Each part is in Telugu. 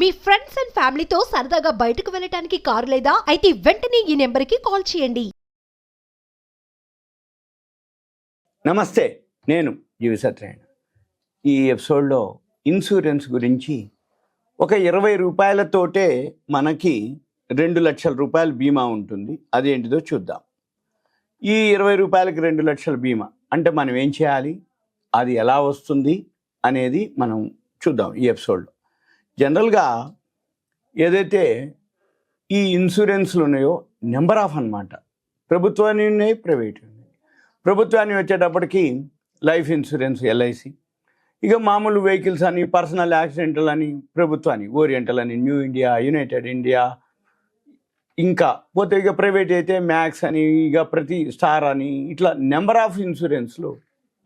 మీ ఫ్రెండ్స్ అండ్ ఫ్యామిలీతో సరదాగా బయటకు వెళ్ళటానికి కారు లేదా అయితే వెంటనే ఈ నెంబర్కి కాల్ చేయండి. నమస్తే, నేను జీవి సత్యనారాయణ. ఈ ఎపిసోడ్లో ఇన్సూరెన్స్ గురించి ఒక 20 రూపాయలతోటే మనకి 2 లక్షల రూపాయల బీమా ఉంటుంది. అదేంటిదో చూద్దాం. ఈ 20 రూపాయలకి 2 లక్షల బీమా అంటే మనం ఏం చేయాలి, అది ఎలా వస్తుంది అనేది మనం చూద్దాం ఈ ఎపిసోడ్లో. జనరల్గా ఏదైతే ఈ ఇన్సూరెన్స్లు ఉన్నాయో నెంబర్ ఆఫ్ అన్నమాట. ప్రభుత్వాన్ని ఉన్నాయి, ప్రైవేట్ ఉన్నాయి. ప్రభుత్వాన్ని వచ్చేటప్పటికి లైఫ్ ఇన్సూరెన్స్ ఎల్ఐసి, ఇక మామూలు వెహికల్స్ అని, పర్సనల్ యాక్సిడెంటల్ అని ప్రభుత్వాన్ని, ఓరియంటల్ అని, న్యూ ఇండియా, యునైటెడ్ ఇండియా, ఇంకా పోతే ఇక ప్రైవేట్ అయితే మ్యాక్స్ అని, ఇక ప్రతి స్టార్ అని, ఇట్లా నెంబర్ ఆఫ్ ఇన్సూరెన్స్లు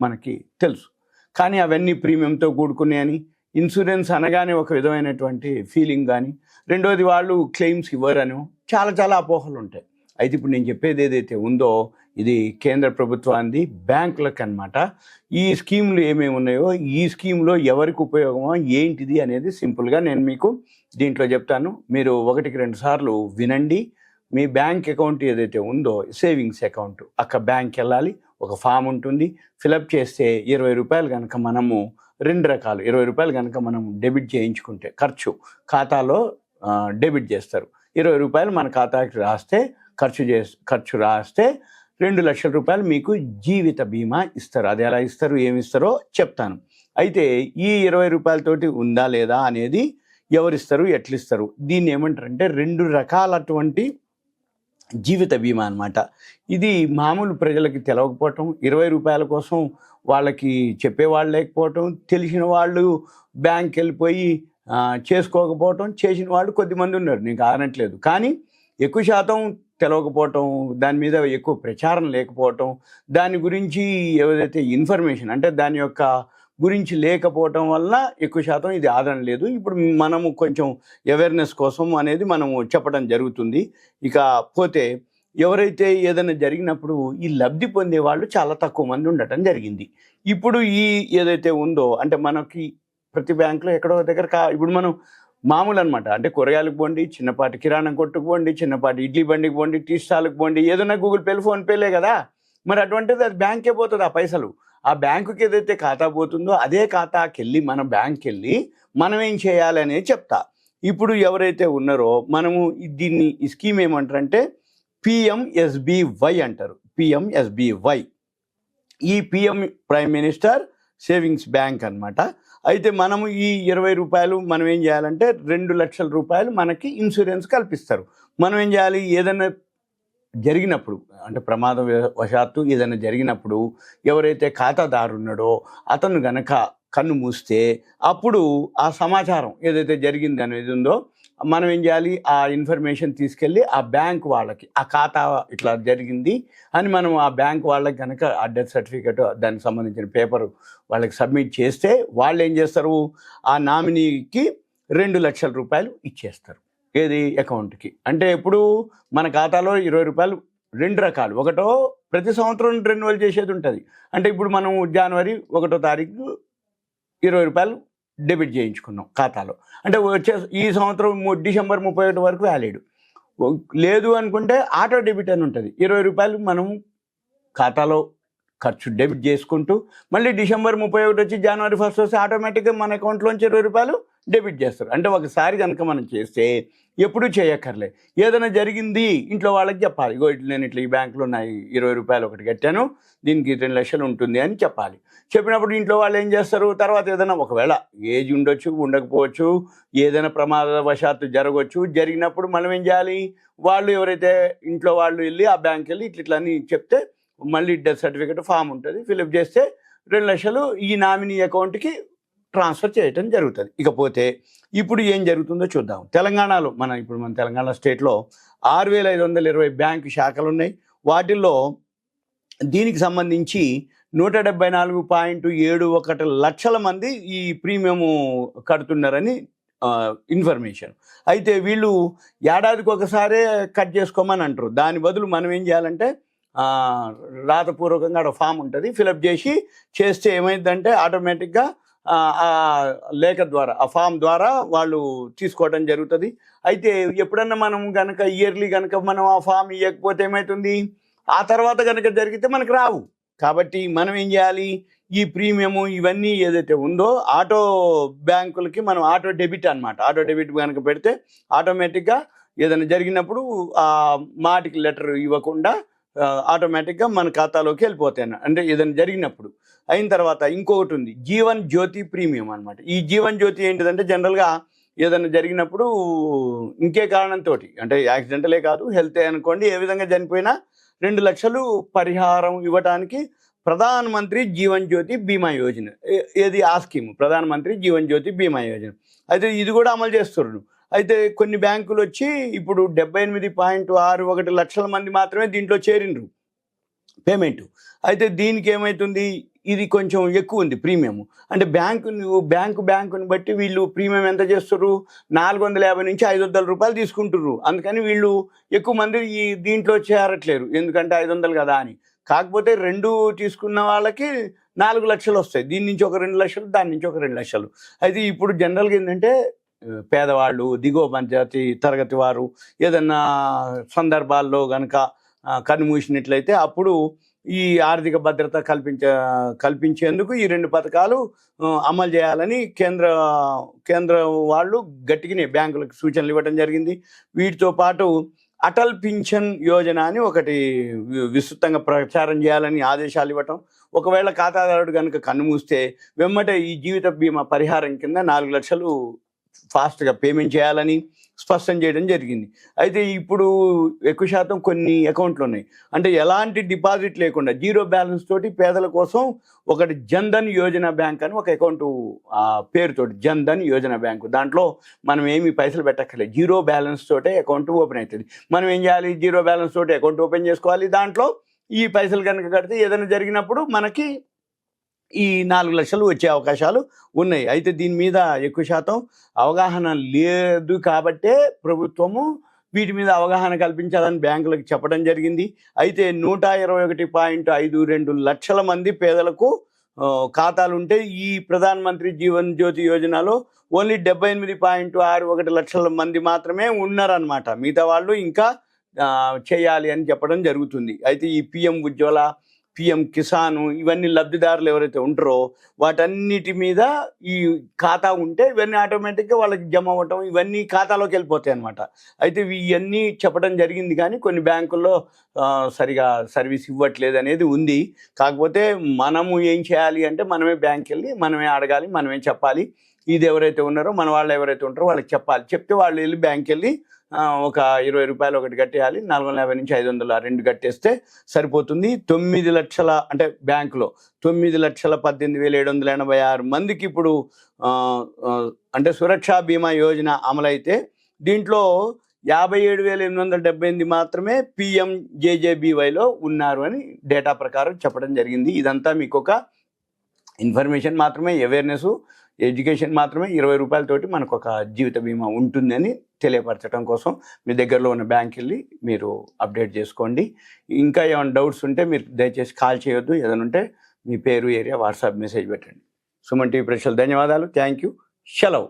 మనకి తెలుసు. కానీ అవన్నీ ప్రీమియంతో కూడుకున్నాయని, ఇన్సూరెన్స్ అనగానే ఒక విధమైనటువంటి ఫీలింగ్ కానీ, రెండోది వాళ్ళు క్లెయిమ్స్ ఇవ్వరను చాలా అపోహలు ఉంటాయి. అయితే ఇప్పుడు నేను చెప్పేది ఏదైతే ఉందో ఇది కేంద్ర ప్రభుత్వానికి, బ్యాంకులకు అన్నమాట. ఈ స్కీములు ఏమేమి ఉన్నాయో, ఈ స్కీమ్లో ఎవరికి ఉపయోగమో ఏంటిది అనేది సింపుల్గా నేను మీకు దీంట్లో చెప్తాను. మీరు 1-2 సార్లు వినండి. మీ బ్యాంక్ అకౌంట్ ఏదైతే ఉందో, సేవింగ్స్ అకౌంట్, అక్కడ బ్యాంక్కి వెళ్ళాలి. ఒక ఫామ్ ఉంటుంది, ఫిలప్ చేస్తే 20 రూపాయలు కనుక మనము 2 రకాలు 20 రూపాయలు కనుక మనం డెబిట్ చేయించుకుంటే, ఖాతాలో డెబిట్ చేస్తారు. 20 రూపాయలు మన ఖాతాకి రాస్తే, ఖర్చు రాస్తే 2 లక్షల రూపాయలు మీకు జీవిత బీమా ఇస్తారు. అది ఎలా ఇస్తారు, ఏమి ఇస్తారో చెప్తాను. అయితే ఈ 20 రూపాయలతోటి ఉందా లేదా అనేది ఎవరిస్తారు, ఎట్లిస్తారు, దీన్ని ఏమంటారంటే 2 రకాలటువంటి జీవిత బీమా అన్నమాట. ఇది మామూలు ప్రజలకి తెలవకపోవటం, 20 రూపాయల కోసం వాళ్ళకి చెప్పేవాళ్ళు లేకపోవటం, తెలిసిన వాళ్ళు బ్యాంక్కి వెళ్ళిపోయి చేసుకోకపోవటం, చేసిన వాళ్ళు కొద్దిమంది ఉన్నారు, నేను కానట్లేదు. కానీ ఎక్కువ శాతం తెలవకపోవటం, దాని మీద ఎక్కువ ప్రచారం లేకపోవటం, దాని గురించి ఏదైతే ఇన్ఫర్మేషన్ అంటే దాని యొక్క గురించి లేకపోవటం వల్ల ఎక్కువ శాతం ఇది ఆదరణ లేదు. ఇప్పుడు మనము కొంచెం అవేర్నెస్ కోసం అనేది మనము చెప్పడం జరుగుతుంది. ఇక పోతే ఎవరైతే ఏదైనా జరిగినప్పుడు ఈ లబ్ధి పొందే వాళ్ళు చాలా తక్కువ మంది ఉండటం జరిగింది. ఇప్పుడు ఈ ఏదైతే ఉందో అంటే మనకి ప్రతి బ్యాంకులో ఎక్కడో దగ్గర ఇప్పుడు మనం మామూలు అనమాట. అంటే కూరగాయలకు పోండి, చిన్నపాటి కిరాణం కొట్టుకు పోండి, చిన్నపాటి ఇడ్లీ బండికి పోండి, టీ స్టాల్కి పోండి, ఏదైనా గూగుల్ పేలు, ఫోన్పేలే కదా. మరి అటువంటిది అది బ్యాంకే పోతుంది ఆ పైసలు. ఆ బ్యాంకుకి ఏదైతే ఖాతా పోతుందో అదే ఖాతాకి వెళ్ళి మన బ్యాంక్కి వెళ్ళి మనం ఏం చేయాలి అనేది చెప్తా. ఇప్పుడు ఎవరైతే ఉన్నారో మనము దీన్ని ఈ స్కీమ్ ఏమంటారంటే పిఎంఎస్బివై అంటారు. పిఎంఎస్బివై ఈ PM prime minister savings bank అన్నమాట. అయితే మనము ఈ 20 రూపాయలు మనం ఏం చేయాలంటే 2 లక్షల రూపాయలు మనకి ఇన్సూరెన్స్ కల్పిస్తారు. మనం ఏం చేయాలి, ఏదైనా జరిగినప్పుడు అంటే ప్రమాదం వశాత్తు ఏదైనా జరిగినప్పుడు ఎవరైతే ఖాతాదారు ఉన్నాడో అతను గనక కన్ను మూస్తే అప్పుడు ఆ సమాచారం ఏదైతే జరిగింది అనేది ఉందో మనం ఏం చేయాలి, ఆ ఇన్ఫర్మేషన్ తీసుకెళ్ళి ఆ బ్యాంక్ వాళ్ళకి, ఆ ఖాతా ఇట్లా జరిగింది అని మనం ఆ బ్యాంక్ వాళ్ళకి కనుక ఆ డెత్ సర్టిఫికేట్ దానికి సంబంధించిన పేపర్ వాళ్ళకి సబ్మిట్ చేస్తే వాళ్ళు ఏం చేస్తారు, ఆ నామినీకి 2 లక్షల రూపాయలు ఇచ్చేస్తారు. ఏది అకౌంట్కి. అంటే ఇప్పుడు మన ఖాతాలో 20 రూపాయలు 2 రకాలు. ఒకటో ప్రతి సంవత్సరం రెన్యువల్ చేసేది ఉంటుంది. అంటే ఇప్పుడు మనం జనవరి 1వ తారీఖు 20 రూపాయలు డెబిట్ చేయించుకున్నాం ఖాతాలో. అంటే వచ్చే ఈ సంవత్సరం డిసెంబర్ 31 వరకు వ్యాలిడ్. లేదు అనుకుంటే ఆటో డెబిట్ అని ఉంటుంది. 20 రూపాయలు మనం ఖాతాలో ఖర్చు డెబిట్ చేసుకుంటూ మళ్ళీ డిసెంబర్ 31 వచ్చి జనవరి 1 వస్తే ఆటోమేటిక్గా మన అకౌంట్లోంచి 20 రూపాయలు డెబిట్ చేస్తారు. అంటే ఒకసారి కనుక మనం చేస్తే ఎప్పుడూ చేయక్కర్లే. ఏదైనా జరిగింది ఇంట్లో వాళ్ళకి చెప్పాలి, ఇగో ఇట్లా నేను ఇట్లా ఈ బ్యాంకులో నా 20 రూపాయలు ఒకటి కట్టాను, దీనికి 2 లక్షలు ఉంటుంది అని చెప్పాలి. చెప్పినప్పుడు ఇంట్లో వాళ్ళు ఏం చేస్తారు, తర్వాత ఏదైనా ఒకవేళ ఏజ్ ఉండొచ్చు, ఉండకపోవచ్చు, ఏదైనా ప్రమాదవశాత్తు జరగవచ్చు, జరిగినప్పుడు మనం ఏం చేయాలి, వాళ్ళు ఎవరైతే ఇంట్లో వాళ్ళు వెళ్ళి ఆ బ్యాంక్ వెళ్ళి ఇట్లా అని చెప్తే మళ్ళీ డెత్ సర్టిఫికేట్ ఫామ్ ఉంటుంది, ఫిలప్ చేస్తే 2 లక్షలు ఈ నామినీ అకౌంట్కి ట్రాన్స్ఫర్ చేయటం జరుగుతుంది. ఇకపోతే ఇప్పుడు ఏం జరుగుతుందో చూద్దాం. తెలంగాణలో మన తెలంగాణ స్టేట్లో 6520 బ్యాంకు శాఖలు ఉన్నాయి. వాటిల్లో దీనికి సంబంధించి 174.71 లక్షల మంది ఈ ప్రీమియము కడుతున్నారని ఇన్ఫర్మేషన్. అయితే వీళ్ళు ఏడాదికి ఒకసారే కట్ చేసుకోమని అంటారు. దాని బదులు మనం ఏం చేయాలంటే రాతపూర్వకంగా ఫామ్ ఉంటుంది, ఫిలప్ చేస్తే ఏమైందంటే ఆటోమేటిక్గా ఆ లేఖ ద్వారా ఆ ఫామ్ ద్వారా వాళ్ళు తీసుకోవడం జరుగుతుంది. అయితే ఎప్పుడన్నా మనం కనుక ఇయర్లీ కనుక మనం ఆ ఫామ్ ఇవ్వకపోతే ఏమవుతుంది, ఆ తర్వాత కనుక జరిగితే మనకు రావు. కాబట్టి మనం ఏం చేయాలి, ఈ ప్రీమియము ఇవన్నీ ఏదైతే ఉందో ఆటో బ్యాంకులకి మనం ఆటో డెబిట్ అనమాట, ఆటో డెబిట్ కనుక పెడితే ఆటోమేటిక్గా ఏదైనా జరిగినప్పుడు ఆ మాటికి లెటర్ ఇవ్వకుండా ఆటోమేటిక్గా మన ఖాతాలోకి వెళ్ళిపోతాయి. అంటే ఏదైనా జరిగినప్పుడు అయిన తర్వాత ఇంకొకటి ఉంది, జీవన్ జ్యోతి ప్రీమియం అనమాట. ఈ జీవన్ జ్యోతి ఏంటిదంటే జనరల్గా ఏదైనా జరిగినప్పుడు ఇంకే కారణంతో, అంటే యాక్సిడెంటలే కాదు, హెల్త్ అనుకోండి, ఏ విధంగా చనిపోయినా 2 లక్షలు పరిహారం ఇవ్వడానికి ప్రధాన మంత్రి జీవన్ జ్యోతి బీమా యోజన, ఏది ఆ స్కీమ్ ప్రధాన మంత్రి జీవన్ జ్యోతి బీమా యోజన. అయితే ఇది కూడా అమలు చేస్తున్నారు. అయితే కొన్ని బ్యాంకులు వచ్చి ఇప్పుడు 78.61 లక్షల మంది మాత్రమే దీంట్లో చేరిండ్రు పేమెంట్. అయితే దీనికి ఏమవుతుంది, ఇది కొంచెం ఎక్కువ ఉంది ప్రీమియం. అంటే బ్యాంకుని బట్టి వీళ్ళు ప్రీమియం ఎంత చేస్తున్నారు, 450 నుంచి 500 రూపాయలు తీసుకుంటున్నారు. అందుకని వీళ్ళు ఎక్కువ మంది ఈ దీంట్లో చేరట్లేరు, ఎందుకంటే 500 కదా అని. కాకపోతే 2 తీసుకున్న వాళ్ళకి 4 లక్షలు వస్తాయి, దీని నుంచి ఒక 2 లక్షలు, దాని నుంచి ఒక 2 లక్షలు. అయితే ఇప్పుడు జనరల్గా ఏంటంటే పేదవాళ్ళు, దిగువ పంచాయతీ తరగతి వారు ఏదన్నా సందర్భాల్లో కనుక కన్నుమూసినట్లయితే అప్పుడు ఈ ఆర్థిక భద్రత కల్పించేందుకు ఈ 2 పథకాలు అమలు చేయాలని కేంద్ర వాళ్ళు గట్టిగానే బ్యాంకులకు సూచనలు ఇవ్వడం జరిగింది. వీటితో పాటు అటల్ పింఛన్ యోజన అని ఒకటి విస్తృతంగా ప్రచారం చేయాలని ఆదేశాలు ఇవ్వటం. ఒకవేళ ఖాతాదారుడు కనుక కన్నుమూస్తే వెమ్మటే ఈ జీవిత బీమా పరిహారం కింద 4 లక్షలు ఫాస్ట్గా పేమెంట్ చేయాలని స్పష్టం చేయడం జరిగింది. అయితే ఇప్పుడు ఎక్కువ శాతం కొన్ని అకౌంట్లు ఉన్నాయి, అంటే ఎలాంటి డిపాజిట్ లేకుండా జీరో బ్యాలెన్స్ తోటి పేదల కోసం ఒకటి జన్ధన్ యోజన బ్యాంక్ అని ఒక అకౌంట్ పేరుతోటి, జన్ధన్ యోజన బ్యాంకు. దాంట్లో మనం ఏమి పైసలు పెట్టక్కర్లేదు, జీరో బ్యాలెన్స్ తోటే అకౌంట్ ఓపెన్ అవుతుంది. మనం ఏం చేయాలి, జీరో బ్యాలెన్స్ తోటి అకౌంట్ ఓపెన్ చేసుకోవాలి. దాంట్లో ఈ పైసలు కనుక కడితే ఏదైనా జరిగినప్పుడు మనకి ఈ 4 లక్షలు వచ్చే అవకాశాలు ఉన్నాయి. అయితే దీని మీద ఎక్కువ శాతం అవగాహన లేదు కాబట్టే ప్రభుత్వము వీటి మీద అవగాహన కల్పించాలని బ్యాంకులకు చెప్పడం జరిగింది. అయితే 121.52 లక్షల మంది పేదలకు ఖాతాలు ఉంటే ఈ ప్రధాన మంత్రి జీవన్ జ్యోతి యోజనలో ఓన్లీ 78.61 లక్షల మంది మాత్రమే ఉన్నారనమాట. మిగతా వాళ్ళు ఇంకా చేయాలి అని చెప్పడం జరుగుతుంది. అయితే ఈ పిఎం ఉజ్వల, పిఎం కిసాన్ ఇవన్నీ లబ్ధిదారులు ఎవరైతే ఉంటారో వాటన్నిటి మీద ఈ ఖాతా ఉంటే ఇవన్నీ ఆటోమేటిక్గా వాళ్ళకి జమ అవ్వటం, ఇవన్నీ ఖాతాలోకి వెళ్ళిపోతాయి అనమాట. అయితే ఇవన్నీ చెప్పడం జరిగింది, కానీ కొన్ని బ్యాంకుల్లో సరిగా సర్వీస్ ఇవ్వట్లేదు అనేది ఉంది. కాకపోతే మనము ఏం చేయాలి అంటే మనమే బ్యాంక్కి వెళ్ళి మనమే అడగాలి, మనమే చెప్పాలి. ఇది ఎవరైతే ఉన్నారో మన వాళ్ళు ఎవరైతే ఉంటారో వాళ్ళకి చెప్పాలి. చెప్తే వాళ్ళు వెళ్ళి బ్యాంక్కి వెళ్ళి ఒక 20 రూపాయలు ఒకటి కట్టేయాలి, 450 నుంచి 500 2 కట్టేస్తే సరిపోతుంది. 9 లక్షల అంటే బ్యాంకులో 9,18,786 మందికి ఇప్పుడు అంటే సురక్షా బీమా యోజన అమలైతే దీంట్లో 57,878 మాత్రమే PMJJBYలో ఉన్నారు అని డేటా ప్రకారం చెప్పడం జరిగింది. ఇదంతా మీకు ఒక ఇన్ఫర్మేషన్ మాత్రమే, అవేర్నెస్, ఎడ్యుకేషన్ మాత్రమే. 20 రూపాయలతోటి మనకు ఒక జీవిత బీమా ఉంటుందని తెలియపరచడం కోసం మీ దగ్గరలో ఉన్న బ్యాంక్ వెళ్ళి మీరు అప్డేట్ చేసుకోండి. ఇంకా ఏమైనా డౌట్స్ ఉంటే మీరు దయచేసి కాల్ చేయొద్దు, ఏదైనా ఉంటే మీ పేరు, ఏరియా, వాట్సాప్ మెసేజ్ పెట్టండి. సుమన్ టీవీ ప్రేక్షకులు ధన్యవాదాలు. Thank you. సెలవు.